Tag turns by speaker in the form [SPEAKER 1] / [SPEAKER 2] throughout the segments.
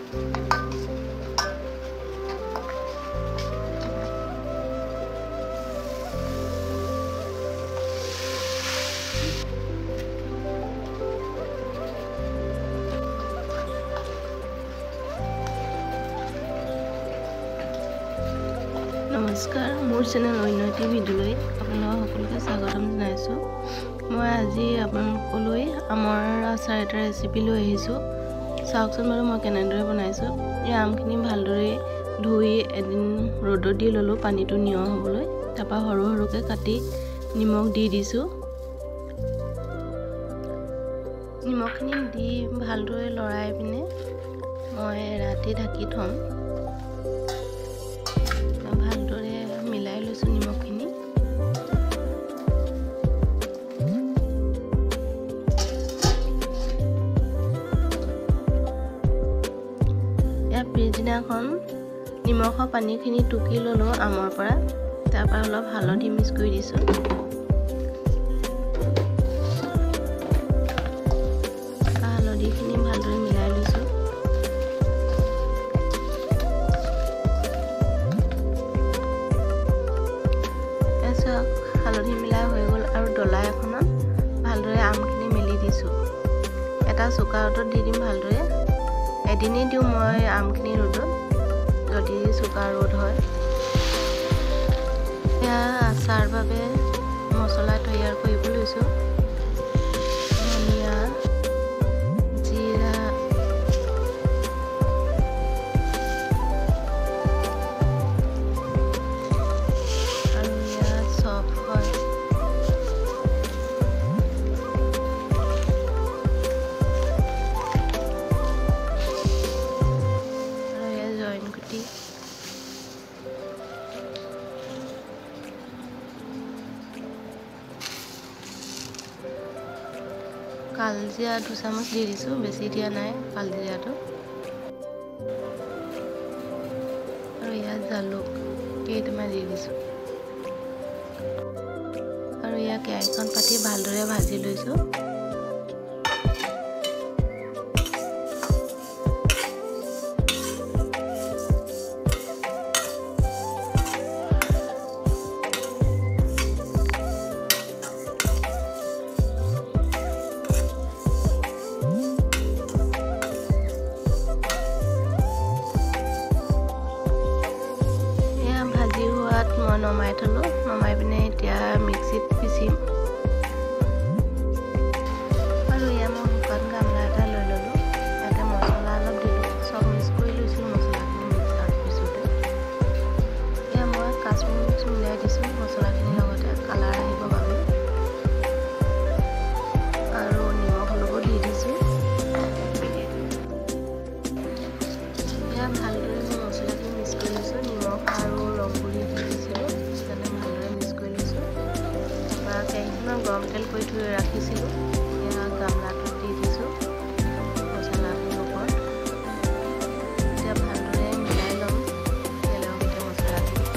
[SPEAKER 1] নমস্কাৰ, মোৰ চেনেল অন্যটি ভিডিঅ'লৈ আপোনালোক সকলোকে স্বাগতম জনাইছোঁ। মই আজি আপোনালোকলৈ আমৰ আচাৰ এটা ৰেচিপি লৈ আহিছোঁ। চাওকচোন বাৰু মই কেনেদৰে বনাইছোঁ। এই আমখিনি ভালদৰে ধুই এদিন ৰ'দত দি ল'লোঁ পানীটো নিয়ৰ হ'বলৈ। তাৰপৰা সৰু সৰুকৈ কাটি নিমখ দি দিছোঁ। নিমখখিনি দি ভালদৰে লৰাই পিনে মই ৰাতি ঢাকি থ'ম। ভালদৰে মিলাই লৈছোঁ নিমখখিনি। ইয়াৰ পিছদিনাখন নিমখৰ পানীখিনি টুকি ল'লোঁ আমৰ পৰা। তাৰপৰা অলপ হালধি মিক্স কৰি দিছোঁ। হালধিখিনি ভালদৰে মিলাই লৈছোঁ। হালধি মিলাই হৈ গ'ল আৰু ডলা এখনত ভালদৰে আমখিনি মেলি দিছোঁ। এটা চোকা ৰ'দত দি দিম ভালদৰে। এদিনেই দিওঁ মই আমখিনি ৰ'দত, যদি চোকা ৰ'দ হয়। এয়া আচাৰ বাবে মছলা তৈয়াৰ কৰিব লৈছোঁ। ধনিয়া, জিৰা, আৰু ইয়াত চপ হয়। আৰু ইয়াত জইন গুটি, কালজিৰা 2 চামুচ দি দিছোঁ, বেছি দিয়া নাই কালজিৰাটো। আৰু ইয়াত জালুক কেইটামান দি দিছোঁ। আৰু ইয়াত কেৰাহীখন পাতি ভালদৰে ভাজি লৈছোঁ। মই নমাই থলোঁ। নমাই পিনে এতিয়া মিক্সিত পিচিম। আৰু এয়া মই শুকান গামলা এটা লৈ ল'লোঁ। ইয়াতে মছলা অলপ দিলোঁ। চব মিক্স কৰি লৈছিলোঁ মছলাখিনি মিক্সাৰত পিছোঁতে। এয়া মই কাশ্মীৰ মিক্স মিলাই দিছোঁ মছলাখিনিৰ লগতে কালাৰ আহিবৰ বাবে। আৰু নিমখ অলপো দি দিছোঁ। এয়া ভালদৰে মই মছলাখিনি মিক্স কৰি লৈছোঁ। নিমখ আৰু ৰং গুড়ি দি দিছিলোঁ। গৰম তেল কৰি থৈ ৰাখিছিলোঁ। এয়া গামলাটোত দি দিছোঁ মছলাখিনিৰ ওপৰত। এতিয়া ভালদৰে মিলাই ল'ম তেলৰ সৈতে মছলাখিনি।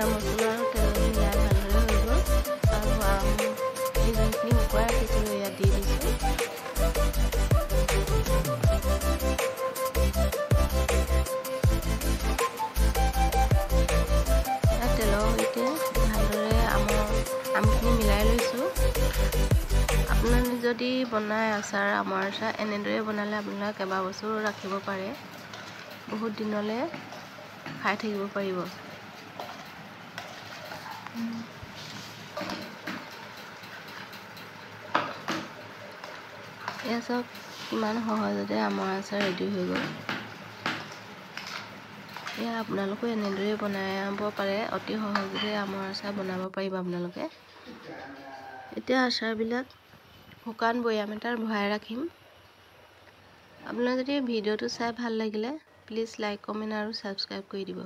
[SPEAKER 1] মছলা আৰু তেল মিলাই ভালদৰে হৈ গ'ল। আৰু যোনখিনি শুকুৱাই ৰাখিছিলোঁ ইয়াত দি দিছোঁ। ইয়াত তেলৰ সৈতে ভালদৰে আমখিনি মিলাই লৈছোঁ। আপোনালোকে যদি বনায় আচাৰ, আমৰ আচাৰ, এনেদৰে বনালে আপোনালোকে কেইবাবছৰো ৰাখিব পাৰে। বহুত দিনলৈ খাই থাকিব পাৰিব। এয়া চাওক কিমান সহজতে আমৰ আচাৰ ৰেডি হৈ গ'ল। এয়া আপোনালোকেও এনেদৰে বনাব পাৰে। অতি সহজতে আমৰ আচাৰ বনাব পাৰিব আপোনালোকে। এতিয়া আচাৰবিলাক শুকান বৈয়াম এটাত ভৰাই ৰাখিম। আপোনালোকে যদি ভিডিঅ'টো চাই ভাল লাগিলে প্লিজ লাইক কমেণ্ট আৰু ছাবস্ক্ৰাইব কৰি দিব।